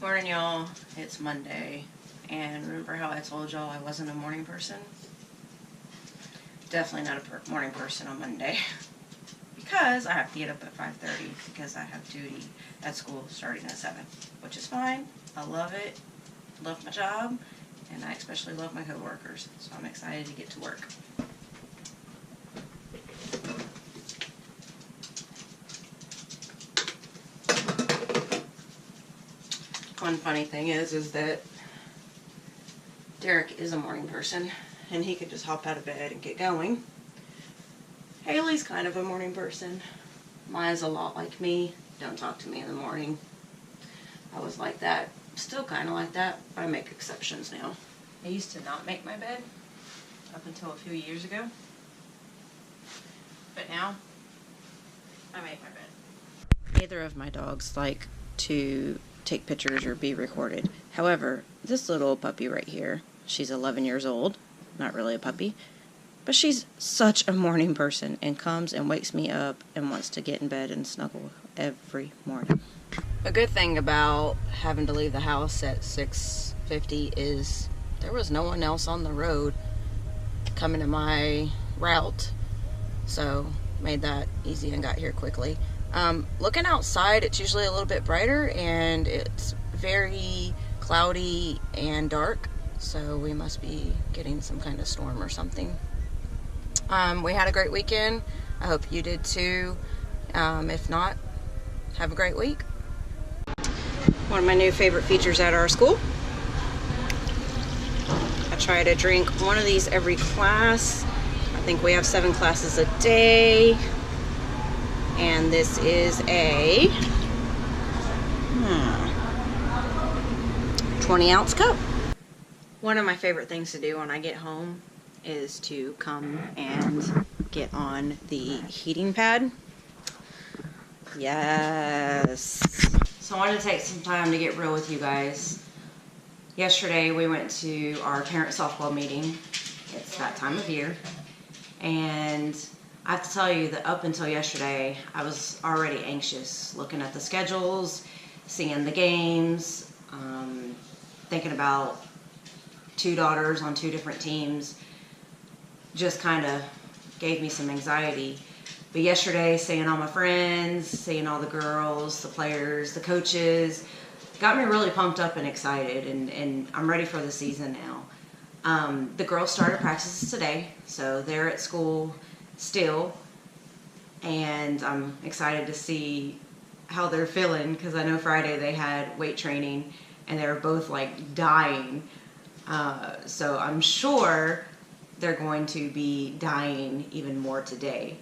Morning, y'all. It's Monday, and remember how I told y'all I wasn't a morning person? Definitely not a morning person on Monday because I have to get up at 5:30 because I have duty at school starting at 7, which is fine. I love it, love my job, and I especially love my coworkers, so I'm excited to get to work. One funny thing is that Derek is a morning person, and he could just hop out of bed and get going. Haley's kind of a morning person. Maya's a lot like me. Don't talk to me in the morning. I was like that. Still kind of like that, but I make exceptions now. I used to not make my bed up until a few years ago. But now, I make my bed. Neither of my dogs like to take pictures or be recorded. However, this little puppy right here, she's 11 years old, not really a puppy, but she's such a morning person and comes and wakes me up and wants to get in bed and snuggle every morning. A good thing about having to leave the house at 6:50 is there was no one else on the road coming to my route, so made that easy and got here quickly. Looking outside, it's usually a little bit brighter, and it's very cloudy and dark, so we must be getting some kind of storm or something. We had a great weekend. I hope you did too. If not, have a great week. One of my new favorite features at our school. I try to drink one of these every class. I think we have 7 classes a day. And this is a 20-ounce cup. One of my favorite things to do when I get home is to come and get on the heating pad. Yes. So I wanted to take some time to get real with you guys. Yesterday we went to our parent softball meeting. It's that time of year. And I have to tell you that up until yesterday, I was already anxious looking at the schedules, seeing the games, thinking about 2 daughters on 2 different teams. Just kind of gave me some anxiety. But yesterday, seeing all my friends, seeing all the girls, the players, the coaches, got me really pumped up and excited, and I'm ready for the season now. The girls started practices today, so they're at school still, and I'm excited to see how they're feeling because I know Friday they had weight training and they were both like dying, so I'm sure they're going to be dying even more today.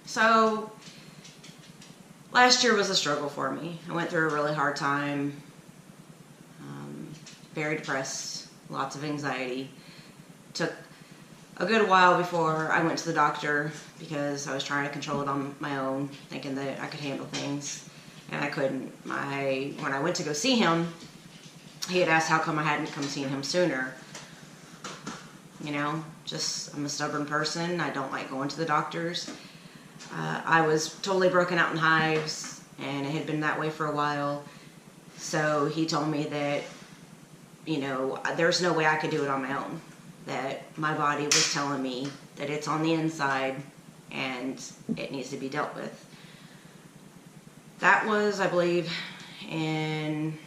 So last year was a struggle for me. I went through a really hard time, very depressed, lots of anxiety. Took a good while before I went to the doctor because I was trying to control it on my own, thinking that I could handle things, and I couldn't. When I went to go see him, he had asked how come I hadn't come seen him sooner. You know, just I'm a stubborn person. I don't like going to the doctors. I was totally broken out in hives, and it had been that way for a while. So he told me that, you know, there's no way I could do it on my own. That my body was telling me that it's on the inside and it needs to be dealt with. That was, I believe, in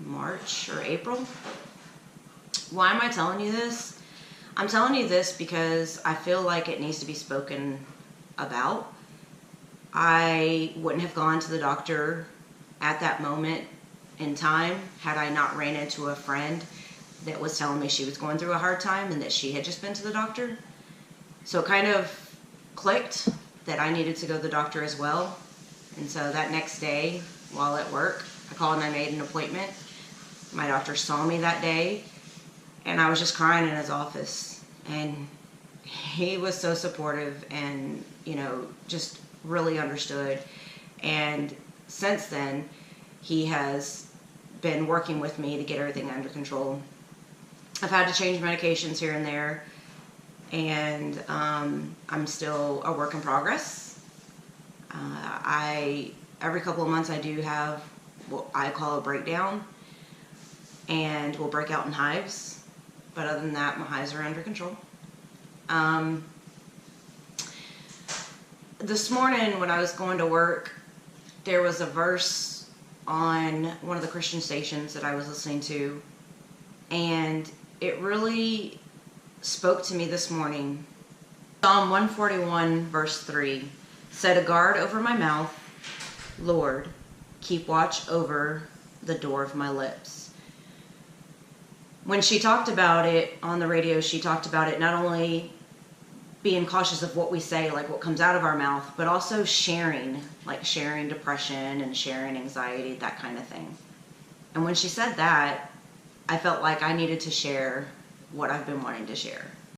March or April. Why am I telling you this? I'm telling you this because I feel like it needs to be spoken about. I wouldn't have gone to the doctor at that moment in time had I not ran into a friend that was telling me she was going through a hard time and that she had just been to the doctor. So it kind of clicked that I needed to go to the doctor as well. And so that next day, while at work, I called and I made an appointment. My doctor saw me that day, and I was just crying in his office. And he was so supportive and, you know, just really understood. And since then, he has been working with me to get everything under control. I've had to change medications here and there, and I'm still a work in progress. I every couple of months I do have what I call a breakdown, and will break out in hives. But other than that, my hives are under control. This morning when I was going to work, there was a verse on one of the Christian stations that I was listening to, and it really spoke to me this morning. Psalm 141 verse 3 said, "A guard over my mouth, Lord, keep watch over the door of my lips." When she talked about it on the radio, she talked about it not only being cautious of what we say, like what comes out of our mouth, but also sharing, like sharing depression and sharing anxiety, that kind of thing. And when she said that, I felt like I needed to share what I've been wanting to share.